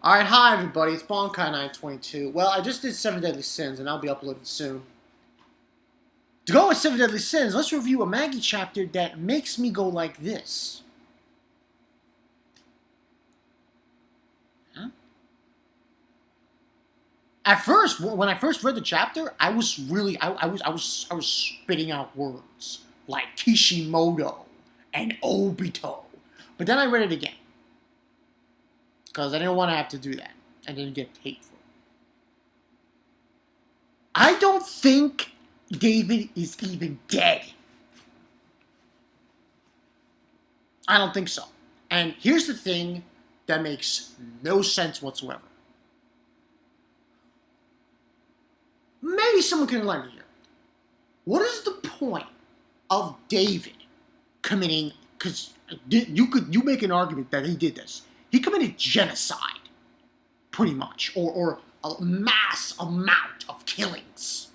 Alright, hi everybody, it's Bonkai922. Well, I just did 7 Deadly Sins, and I'll be uploaded soon. To go with 7 Deadly Sins, let's review a Magi chapter that makes me go like this. Huh? At first, when I first read the chapter, I was really, I was spitting out words like Kishimoto and Obito. But then I read it again. Because I didn't want to have to do that. I didn't get hateful. I don't think David is even dead. I don't think so. And here's the thing that makes no sense whatsoever. Maybe someone can enlighten me here. What is the point of David committing, because you make an argument that he did this. He committed genocide, pretty much, or a mass amount of killings.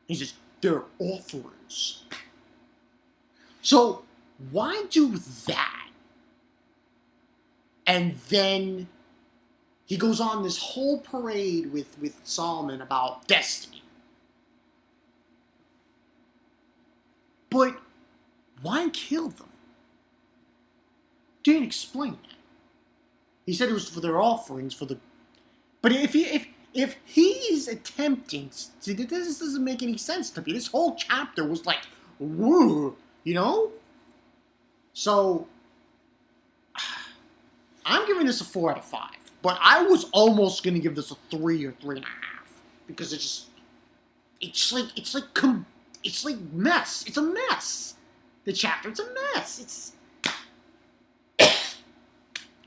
He says, they're offerings. So, why do that? And then he goes on this whole parade with Solomon about destiny. But why kill them? Didn't explain that. He said it was for their offerings, for the... But if he's attempting... See, this doesn't make any sense to me. This whole chapter was like, woo, you know? So, I'm giving this a 4 out of 5. But I was almost going to give this a 3 or 3.5. Because it's just... It's like mess. It's a mess. The chapter, it's a mess. It's...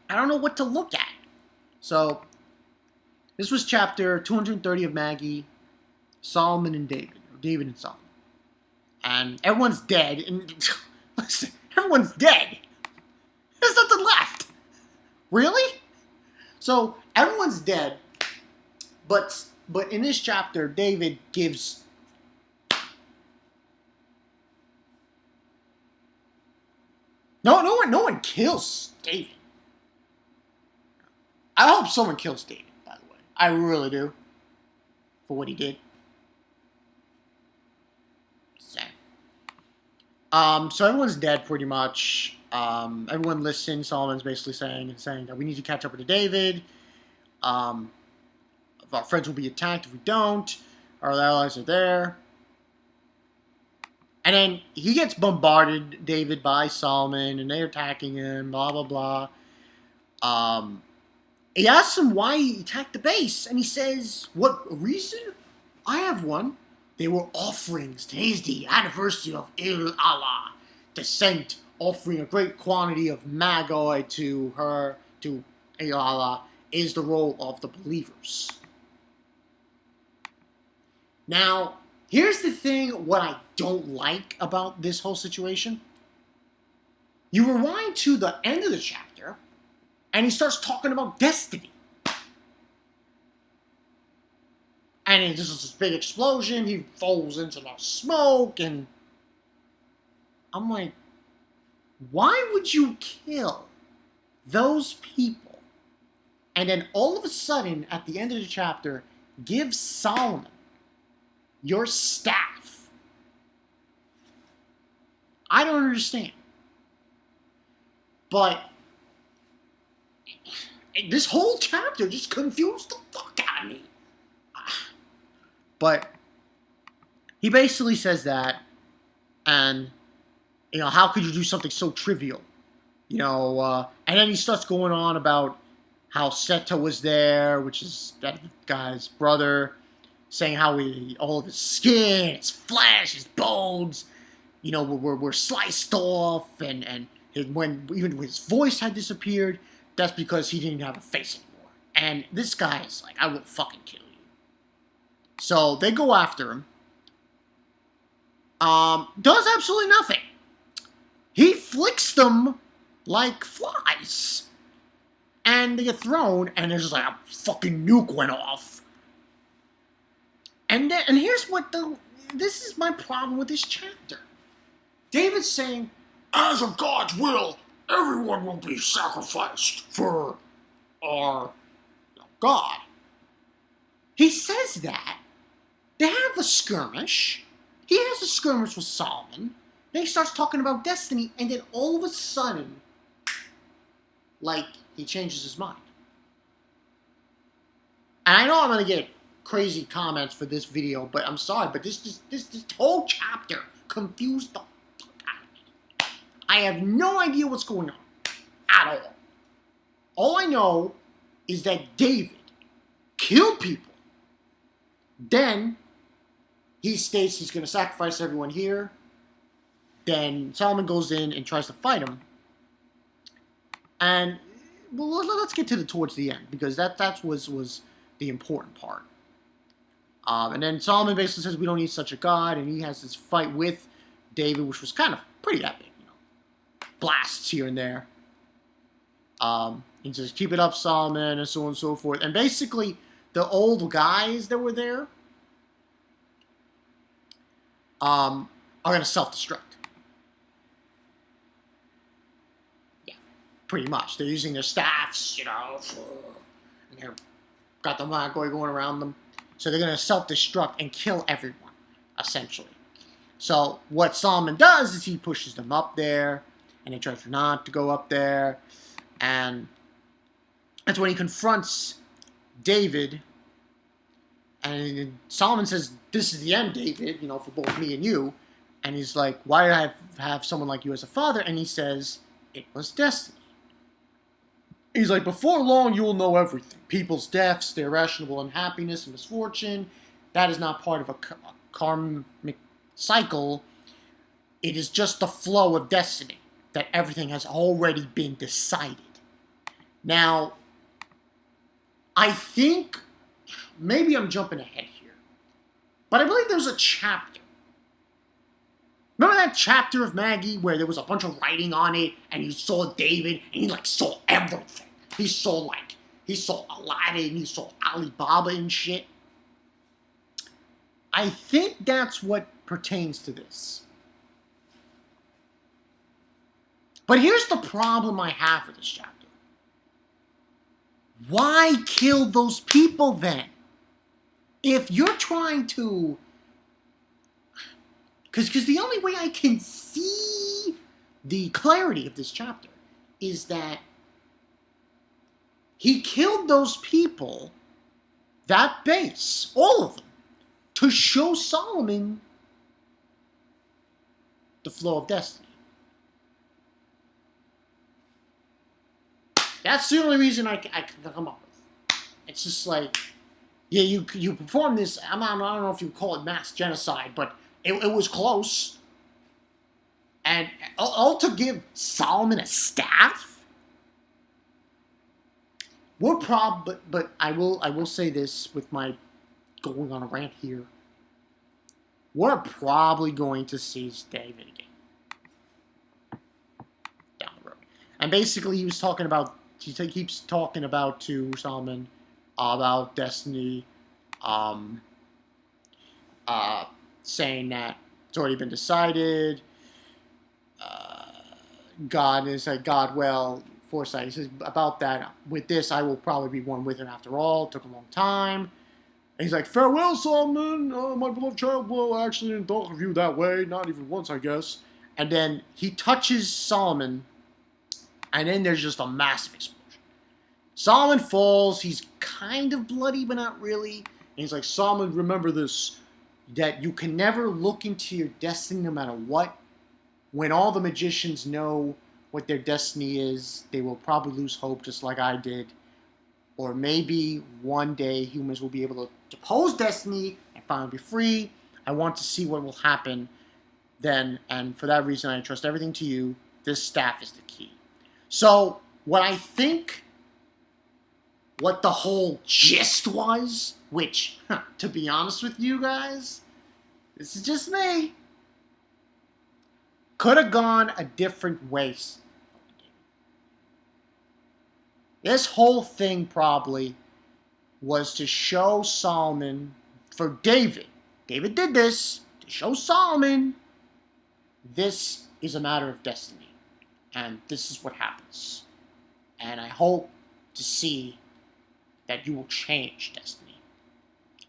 I don't know what to look at. So, this was chapter 230 of Magi, Solomon and David, or David and Solomon. And everyone's dead, and listen, everyone's dead. There's nothing left. Really? So, everyone's dead, but in this chapter, David gives... No one kills David. I hope someone kills David, by the way. I really do. For what he did. Sad. So everyone's dead, pretty much. Everyone listens. Solomon's basically saying that we need to catch up with David. Our friends will be attacked if we don't. Our allies are there. And then he gets bombarded, David, by Solomon, and they're attacking him, blah, blah, blah. He asks him why he attacked the base, and he says, what reason? I have one. They were offerings. Today's the anniversary of Allah, descent, offering a great quantity of Magi to Allah, is the role of the believers. Now, here's the thing, what I don't like about this whole situation. You rewind to the end of the chapter, and he starts talking about destiny. And there's this big explosion, he falls into the smoke, and I'm like, why would you kill those people and then all of a sudden, at the end of the chapter, give Solomon your staff? I don't understand. But this whole chapter just confused the fuck out of me. But he basically says that, and, how could you do something so trivial? And then he starts going on about how Seta was there, which is that guy's brother, saying how all of his skin, his flesh, his bones, were sliced off, and when even his voice had disappeared, that's because he didn't have a face anymore. And this guy is like, I will fucking kill you. So they go after him. Does absolutely nothing. He flicks them like flies. And they get thrown, and there's just like a fucking nuke went off. And here's this is my problem with this chapter. David's saying, as of God's will, everyone will be sacrificed for our God. He says that. They have a skirmish. He has a skirmish with Solomon. Then he starts talking about destiny, and then all of a sudden, like, he changes his mind. And I know I'm going to get crazy comments for this video, but I'm sorry, but this whole chapter confused the fuck out of me. I have no idea what's going on at all. All I know is that David killed people. Then he states he's going to sacrifice everyone here. Then Solomon goes in and tries to fight him. And well, let's get to towards the end, because that was the important part. And then Solomon basically says we don't need such a God, and he has this fight with David, which was kind of pretty epic, you know, blasts here and there. He says keep it up, Solomon, and so on and so forth. And basically, the old guys that were there are going to self-destruct. Yeah, pretty much. They're using their staffs, you know, and they're got the Magi going around them. So they're going to self-destruct and kill everyone, essentially. So what Solomon does is he pushes them up there, and they try not to go up there. And that's when he confronts David. And Solomon says, this is the end, David, you know, for both me and you. And he's like, why did I have someone like you as a father? And he says, it was destiny. He's like, before long, you will know everything. People's deaths, their irrational unhappiness and misfortune. That is not part of a karmic cycle. It is just the flow of destiny, that everything has already been decided. Now, I think, maybe I'm jumping ahead here, but I believe there's a chapter. Remember that chapter of Magi where there was a bunch of writing on it, and you saw David, and he like saw everything. He saw Aladdin, he saw Alibaba and shit. I think that's what pertains to this. But here's the problem I have with this chapter. Why kill those people then? If you're trying to... Because the only way I can see the clarity of this chapter is that he killed those people, that base, all of them, to show Solomon the flow of destiny. That's the only reason I can come up with. It's just like, yeah, you perform this, I don't know if you call it mass genocide, but it was close. And all to give Solomon a staff? But I will say this with my going on a rant here. We're probably going to see David again down the road. And basically he keeps talking about to Solomon about destiny, saying that it's already been decided. God is like, God, well, foresight. He says about that, with this, I will probably be one with him after all. It took a long time. And he's like, farewell, Solomon, my beloved child. Well, actually, didn't talk of you that way. Not even once, I guess. And then he touches Solomon, and then there's just a massive explosion. Solomon falls. He's kind of bloody, but not really. And he's like, Solomon, remember this, that you can never look into your destiny no matter what. When all the magicians know what their destiny is, they will probably lose hope just like I did. Or maybe one day humans will be able to depose destiny and finally be free. I want to see what will happen then, and for that reason I entrust everything to you. This staff is the key. So, what I think, what the whole gist was, which, to be honest with you guys, this is just me, could have gone a different way. This whole thing probably was to show Solomon, for David. David did this to show Solomon this is a matter of destiny. And this is what happens. And I hope to see that you will change destiny.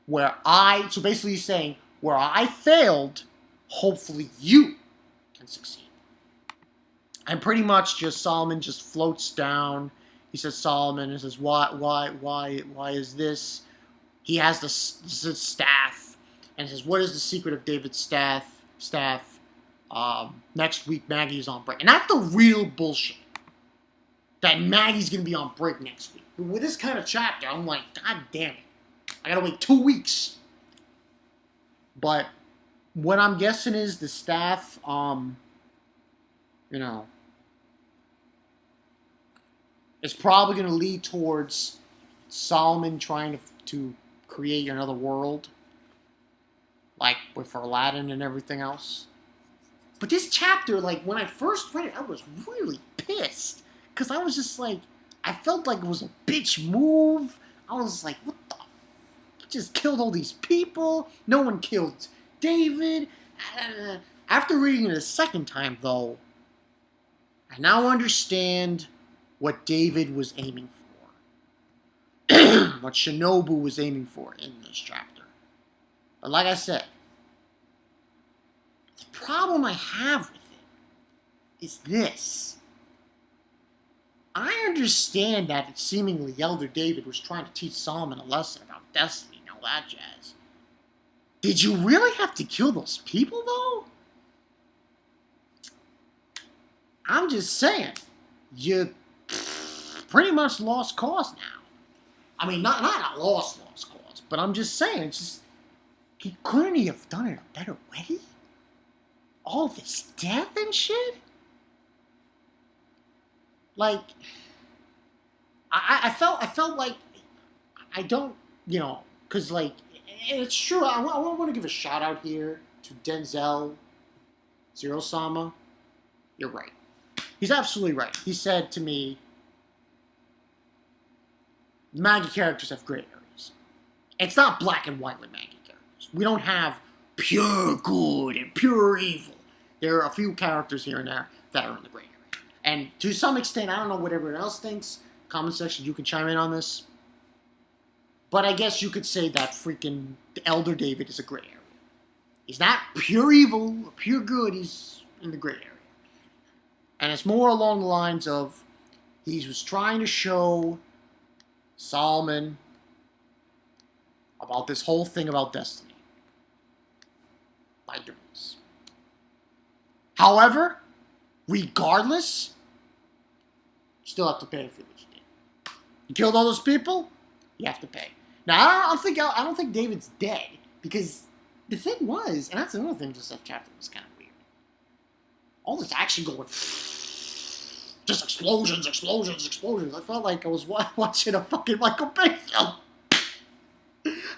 So basically he's saying, where I failed, hopefully you can succeed. And pretty much just Solomon just floats down. He says Solomon, and says, why is this? He has this staff, and says, what is the secret of David's staff? Next week Maggie's on break. And that's the real bullshit. That Maggie's gonna be on break next week. But with this kind of chapter, I'm like, God damn it. I gotta wait 2 weeks. But what I'm guessing is the staff, is probably gonna lead towards Solomon trying to create another world. Like with Aladdin and everything else. But this chapter, like, when I first read it, I was really pissed. Because I was just like, I felt like it was a bitch move. I was like, what the? He just killed all these people. No one killed David. After reading it a second time, though, I now understand what David was aiming for. What Shinobu was aiming for in this chapter. But like I said, the problem I have with it is this. I understand that seemingly Elder David was trying to teach Solomon a lesson about destiny and all that jazz. Did you really have to kill those people, though? I'm just saying, you pretty much lost cause now. I mean, not lost cause, but I'm just saying, it's just, couldn't he have done it a better way? All this death and shit? Like, I felt like, I don't, because, like, it's true, I want to give a shout out here to Denzel Zero-sama. You're right. He's absolutely right. He said to me, Magi characters have gray areas. It's not black and white with Magi characters. We don't have pure good and pure evil. There are a few characters here and there that are in the gray area. And to some extent, I don't know what everyone else thinks. Comment section, you can chime in on this. But I guess you could say that freaking Elder David is a gray area. He's not pure evil or pure good. He's in the gray area. And it's more along the lines of he was trying to show Solomon about this whole thing about destiny by doing this. However, regardless, you still have to pay for what you did. You killed all those people, you have to pay. Now, I don't think David's dead, because the thing was, and that's another thing, just that chapter was kind of weird. All this action going, just explosions. I felt like I was watching a fucking Michael Bay film.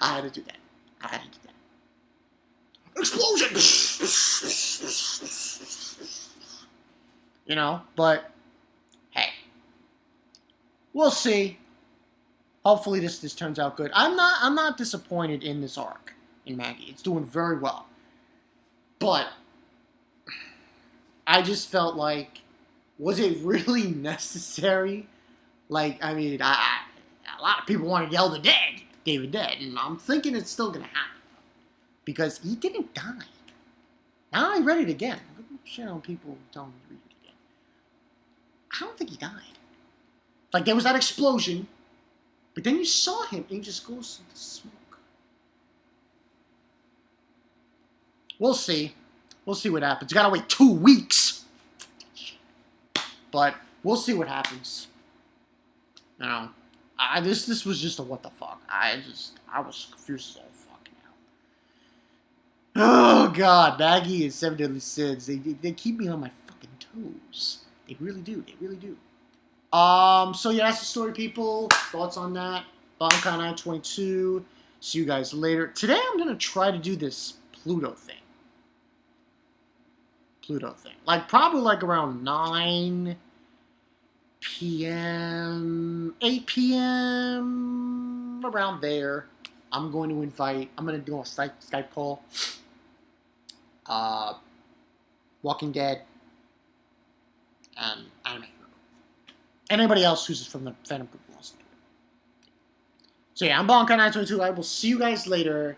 I had to do that. Explosion! But hey, we'll see. Hopefully this turns out good. I'm not disappointed in this arc in Magi. It's doing very well. But I just felt like, was it really necessary? Like, I mean, a lot of people wanted David dead, and I'm thinking it's still gonna happen because he didn't die. Now I read it again. Shit on people telling me to read it again. I don't think he died. Like, there was that explosion, but then you saw him, and he just goes into smoke. We'll see. We'll see what happens. You gotta wait 2 weeks. But we'll see what happens. This was just a what the fuck. I was confused as all fucking hell. Oh god, Magi and Seven Deadly Sins. They keep me on my fucking toes. They really do. So yeah, that's the story, people. Thoughts on that? Bankai 922. See you guys later. Today I'm gonna try to do this Pluto thing. Like, probably like around 9 p.m., 8 p.m., around there. I'm going to do a Skype call. Walking Dead and Anime. Anybody else who's from the fandom group wants to do it. So yeah, I'm Bonkai922. I will see you guys later.